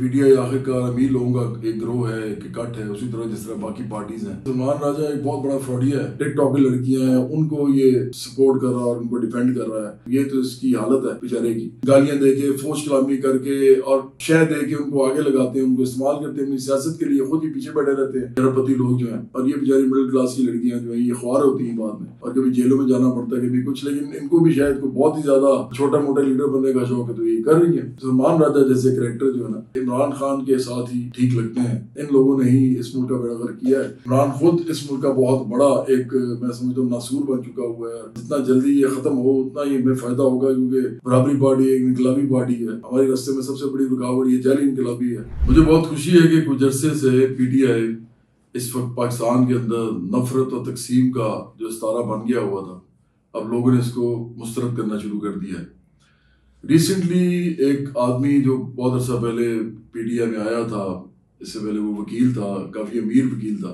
PTI आखिरकार अमीर लोगों का एक ग्रोह है, एक इकट्ठ है, उसी तरह जिस तरह बाकी पार्टीज हैं। सलमान राजा एक बहुत बड़ा फ्रॉडिया है। टिकटॉक की लड़कियां हैं, उनको ये सपोर्ट कर रहा है और उनको डिफेंड कर रहा है। ये तो इसकी हालत है बेचारे की। गालियां देके, फोश कलामी करके और शह दे के उनको आगे लगाते हैं, उनको इस्तेमाल करते हैं अपनी सियासत के लिए, खुद ही पीछे बैठे रहते हैं अरबपति लोग जो है। और ये बेचारी मिडिल क्लास की लड़कियां जो है, ये ख्वार होती है बाद में, और कभी जेलों में जाना पड़ता है, कभी कुछ। लेकिन इनको भी शायद कोई बहुत ही ज्यादा छोटा मोटा लीडर बनने का शौक है, तो ये कर रही है। सलमान राजा जैसे कैरेक्टर जो है ना, इमरान खान के साथ ही ठीक लगते हैं। इन लोगों ने ही इस मुल्क का बेड़ा गर्क किया है। इमरान खुद इस मुल्क का बहुत बड़ा एक, मैं समझता हूँ, नासूर बन चुका हुआ है। जितना जल्दी ये खत्म हो उतना ही हमें फायदा होगा, क्योंकि बराबरी पार्टी एक इनकलाबी पार्टी है। हमारे रास्ते में सबसे बड़ी रुकावट ये जाली इनकलाबी है। मुझे बहुत खुशी है कि कुछ अरसे से पीटीआई इस वक्त पाकिस्तान के अंदर नफरत और तकसीम का जो सितारा बन गया हुआ था, अब लोगों ने इसको मुस्तरद करना शुरू कर दिया है। रिसेंटली एक आदमी जो बहुत अर्सा पहले पीटीआई में आया था, इससे पहले वो वकील था, काफ़ी अमीर वकील था।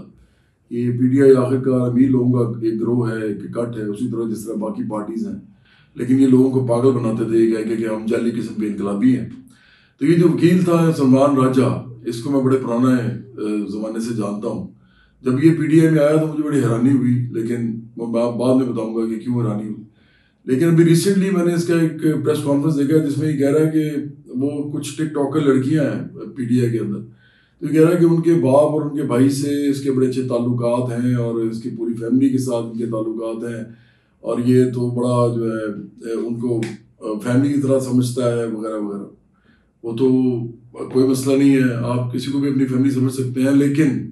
ये पीटीआई आखिरकार अमीर लोगों का एक ग्रोह है, एक इकट्ठ है, उसी तरह जिस तरह बाकी पार्टीज हैं। लेकिन ये लोगों को पागल बनाते थे कि हम जाली किस्म के इनकलाबी हैं। तो ये जो वकील था सलमान राजा, इसको मैं बड़े पुराने ज़माने से जानता हूँ। जब ये पीटीआई में आया तो मुझे बड़ी हैरानी हुई, लेकिन मैं बाद में बताऊँगा कि क्यों हैरानी हुई। लेकिन अभी रिसेंटली मैंने इसका एक प्रेस कॉन्फ्रेंस देखा है, जिसमें ये कह रहा है कि वो कुछ टिकटॉकर लड़कियां हैं पीटीआई के अंदर, तो ये कह रहा है कि उनके बाप और उनके भाई से इसके बड़े अच्छे ताल्लुकात हैं और इसकी पूरी फैमिली के साथ इनके ताल्लुकात हैं, और ये तो बड़ा जो है उनको फैमिली की तरह समझता है वगैरह वगैरह। वो तो कोई मसला नहीं है, आप किसी को भी अपनी फैमिली समझ सकते हैं। लेकिन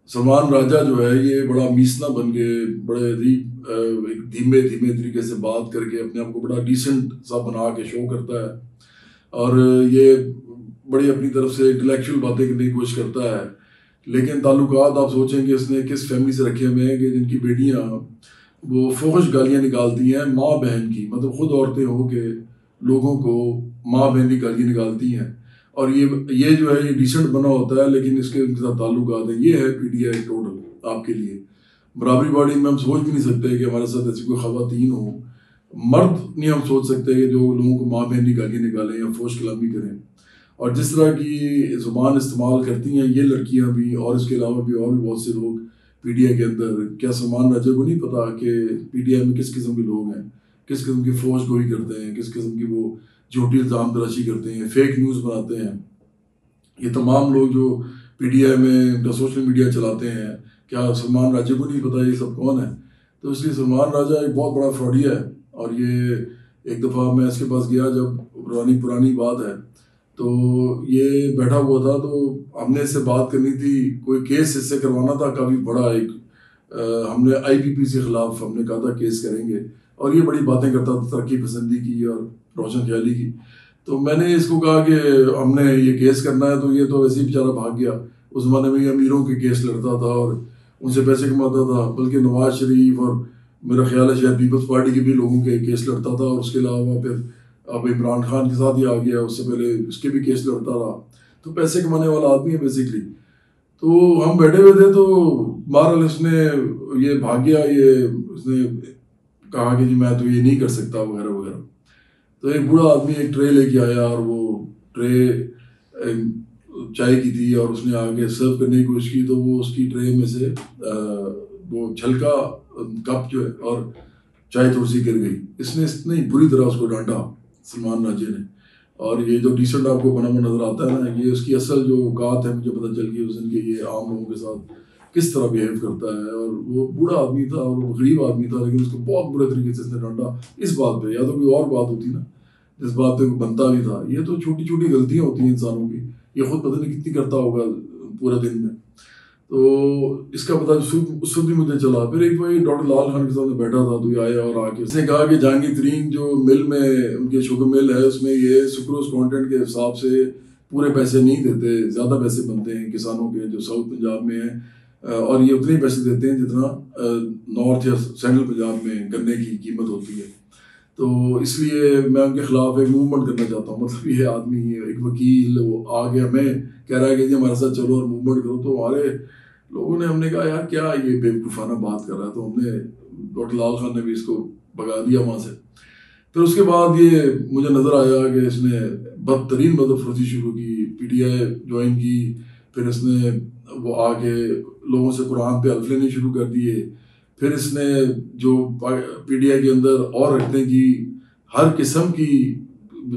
सलमान राजा जो है ये बड़ा मीसना बन के, बड़े एक धीमे धीमे तरीके से बात करके अपने आप को बड़ा डिसेंट सा बना के शो करता है, और ये बड़ी अपनी तरफ से इंटेलेक्चुअल बातें करने की कोशिश करता है। लेकिन ताल्लुकात आप सोचें कि इसने किस फैमिली से रखे हुए हैं कि जिनकी बेटियां वो फोहश गालियां निकालती हैं माँ बहन की, मतलब खुद औरतें हो के लोगों को माँ बहन की गालियां निकालती हैं। और ये जो है ये डिसेंट बना होता है, लेकिन इसके उनके साथ ताल्लुकात है। ये है पीटीआई टोटल आपके लिए। बराबरी बाड़ी में हम सोच भी नहीं सकते कि हमारे साथ ऐसी कोई खवातीन हो, मर्द नहीं हम सोच सकते कि जो लोगों को माँ बहन की गालियाँ निकालें या फोश कलामी करें। और जिस तरह की ज़ुबान इस्तेमाल करती हैं ये लड़कियाँ भी, और इसके अलावा भी और भी बहुत से लोग पीटीआई के अंदर, क्या सलमान राजा को नहीं पता कि पीटीआई में किस किस्म के लोग हैं, किस किस्म की फोश गोई करते हैं, किस किस्म की वो झूठी इल्ज़ाम तराशी करते हैं, फेक न्यूज़ बनाते हैं। ये तमाम लोग जो पीटीआई में उनका सोशल मीडिया चलाते हैं, क्या सलमान राजा को नहीं पता ये सब कौन है? तो इसलिए सलमान राजा एक बहुत बड़ा फ्रॉडिया है। और ये एक दफ़ा मैं इसके पास गया, जब पुरानी बात है, तो ये बैठा हुआ था, तो हमने इससे बात करनी थी, कोई केस इससे करवाना था काफ़ी बड़ा एक, हमने आईपीपी के ख़िलाफ़ हमने कहा था केस करेंगे। और ये बड़ी बातें करता था तरक्की पसंदी की और रोशन ख्याली की। तो मैंने इसको कहा कि हमने ये केस करना है, तो ये तो वैसे ही बेचारा भाग गया। उस ज़माने में ये अमीरों के केस लड़ता था और उनसे पैसे कमाता था, बल्कि नवाज शरीफ और मेरा ख्याल है शायद पीपल्स पार्टी के भी लोगों के केस लड़ता था। और उसके अलावा फिर अब इमरान खान के साथ ही आ गया, उससे पहले उसके भी केस लड़ता रहा। तो पैसे कमाने वाला आदमी है बेसिकली। तो हम बैठे हुए थे, तो बहरहाल उसने ये भाग गया, ये उसने कहा कि जी मैं तो ये नहीं कर सकता वगैरह वगैरह। तो एक बूढ़ा आदमी एक ट्रे लेके आया, और वो ट्रे चाय की थी, और उसने आगे सर्व करने की कोशिश की, तो वो उसकी ट्रे में से वो छलका कप जो है और चाय थोड़ी सी गिर गई। इसने इतनी बुरी तरह उसको डांटा सलमान राजे ने। और ये जो डिसेंट आपको बना हुआ नजर आता है ना, ये उसकी असल जो औकात है मुझे पता चल गई उस दिन के, ये आम लोगों के साथ किस तरह बिहेव करता है। और वो बूढ़ा आदमी था और वो गरीब आदमी था, लेकिन उसको बहुत बुरे तरीके से इसने डांटा इस बात पे। या तो कोई और बात होती ना जिस बात पे बनता भी था। ये तो छोटी छोटी गलतियां होती हैं इंसानों की, ये खुद पता नहीं कितनी करता होगा पूरे दिन में। तो इसका पता उस वक्त भी मुझे चला। फिर एक बार डॉक्टर लाल खान के सामने बैठा था, तो ये आया और आके उसने कहा कि जहांगीर तरीन जो मिल में उनके शुगर मिल है, उसमें ये सुक्रोज कंटेंट के हिसाब से पूरे पैसे नहीं देते, ज़्यादा पैसे बनते हैं किसानों के जो साउथ पंजाब में हैं, और ये उतने ही पैसे देते हैं जितना नॉर्थ या सेंट्रल पंजाब में गन्ने की कीमत होती है। तो इसलिए मैं उनके खिलाफ एक मूवमेंट करना चाहता हूँ। मतलब ये आदमी एक वकील वो आ गया, मैं कह रहा है कि जी हमारे साथ चलो और मूवमेंट करो। तो हमारे लोगों ने, हमने कहा यार क्या ये बेवकूफ़ाना बात कर रहा है, तो हमने डॉक्टर लाल खान ने भी इसको भगा दिया वहाँ से। फिर उसके बाद ये मुझे नज़र आया कि इसने बदतरीन मदद फरोशी शुरू की, PTI ज्वाइन की, फिर इसने वो आके लोगों से कुरान पे हल्फ लेने शुरू कर दिए, फिर इसने जो PTI के अंदर और रखने की हर किस्म की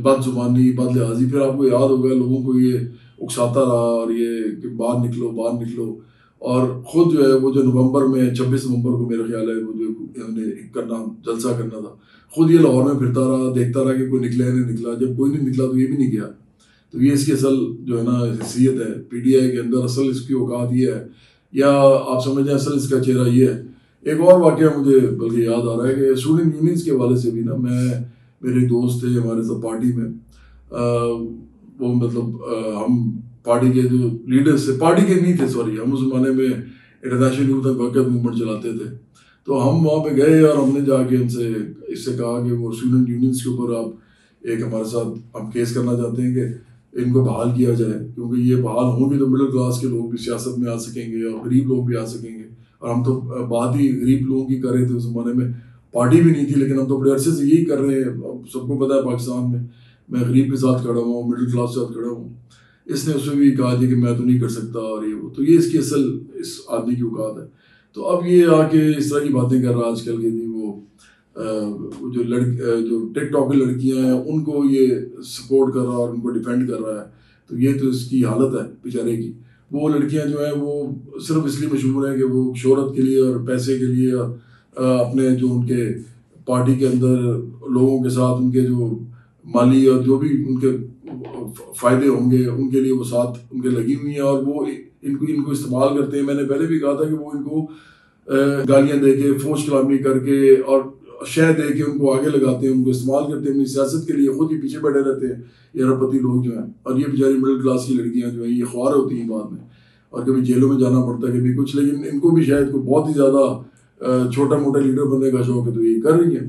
बदजुबानी बदलिहाजी, फिर आपको याद होगा लोगों को ये उकसाता रहा और ये कि बाहर निकलो बाहर निकलो। और ख़ुद जो है वो जो नवंबर में 26 नवंबर को मेरा ख्याल है वो जो हमने करना जलसा करना था, खुद ये लाहौर में फिरता रहा, देखता रहा कि कोई निकला है नहीं निकला। जब कोई नहीं निकला तो ये भी नहीं गया। तो ये इसकी असल जो है ना हैसियत है PTI के अंदर, असल इसकी औकात ये है, या आप समझ जाए असल इसका चेहरा ये है। एक और वाक़या मुझे बल्कि याद आ रहा है कि स्टूडेंट यूनियंस के हवाले से भी ना, मेरे दोस्त थे हमारे साथ पार्टी में, वो मतलब हम पार्टी के जो लीडर्स थे, पार्टी के नहीं थे सॉरी, हम उस ज़माने में international youth and worker movement चलाते थे। तो हम वहाँ पे गए और हमने जाके उनसे इससे कहा कि वो स्टूडेंट यूनियंस के ऊपर आप एक हमारे साथ हम केस करना चाहते हैं कि इनको बहाल किया जाए, क्योंकि ये बहाल होंगे तो मिडिल क्लास के लोग भी सियासत में आ सकेंगे और गरीब लोग भी आ सकेंगे। और हम तो बात ही गरीब लोगों की कर रहे थे, उस ज़माने में पार्टी भी नहीं थी, लेकिन हम तो बड़े अरसे से यही कर रहे हैं। सबको पता है पाकिस्तान में मैं गरीब के साथ खड़ा हुआ हूँ, मिडिल क्लास के साथ खड़ा हूँ। इसने उसमें भी कहा थी कि मैं तो नहीं कर सकता और ये वो, तो ये इसकी असल इस आदमी की औकात है। तो अब ये आके इस तरह की बातें कर रहा है आजकल के नहीं, वो जो टिकटॉक की लड़कियां हैं उनको ये सपोर्ट कर रहा है और उनको डिफेंड कर रहा है। तो ये तो इसकी हालत है बेचारे की। वो लड़कियां जो हैं वो सिर्फ इसलिए मशहूर हैं कि वो शोहरत के लिए और पैसे के लिए और अपने जो उनके पार्टी के अंदर लोगों के साथ उनके जो माली और जो भी उनके फ़ायदे होंगे उनके लिए वो साथ उनके लगी हुई हैं और वो इनको इस्तेमाल करते हैं। मैंने पहले भी कहा था कि वो इनको गालियाँ दे के, फोश कलामी करके और शह दे के उनको आगे लगाते हैं, उनको इस्तेमाल करते हैं अपनी सियासत के लिए, खुद ही पीछे बैठे रहते हैं ये अरबपति लोग जो हैं। और ये बेचारी मिडिल क्लास की लड़कियाँ जो हैं ये ख्वार होती हैं बाद में, और कभी जेलों में जाना पड़ता है कभी कुछ, लेकिन इनको भी शायद कोई बहुत ही ज़्यादा छोटा मोटा लीडर बनने का शौक है तो ये कर रही है।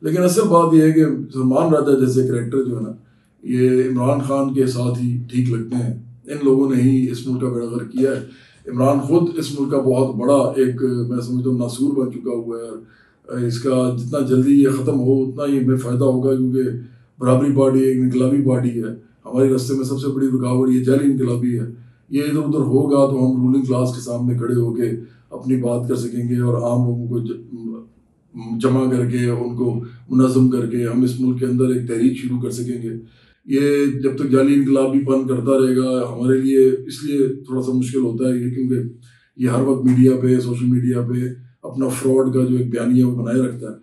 लेकिन असल बात यह है कि सलमान राजा जैसे करैक्टर जो है ना, ये इमरान खान के साथ ही ठीक लगते हैं। इन लोगों ने ही इस मुल्क का बेड़ागर किया है। इमरान खुद इस मुल्क का बहुत बड़ा एक मैं समझता हूँ नासूर बन चुका हुआ है। इसका जितना जल्दी ये ख़त्म हो उतना ही हमें फ़ायदा होगा, क्योंकि बराबरी पार्टी एक इनकलाबी पार्टी है। हमारे रास्ते में सबसे बड़ी रुकावट ये जाली इनकलाबी है। ये इधर उधर होगा तो हम रूलिंग क्लास के सामने खड़े होकर अपनी बात कर सकेंगे और आम लोगों को जमा करके उनको मुनज़्ज़म करके हम इस मुल्क के अंदर एक तहरीक शुरू कर सकेंगे। ये जब तक जाली इनकलाबीपन करता रहेगा हमारे लिए इसलिए थोड़ा सा मुश्किल होता है ये, क्योंकि ये हर वक्त मीडिया पे, सोशल मीडिया पे अपना फ्रॉड का जो एक बयानिया वो बनाए रखता है।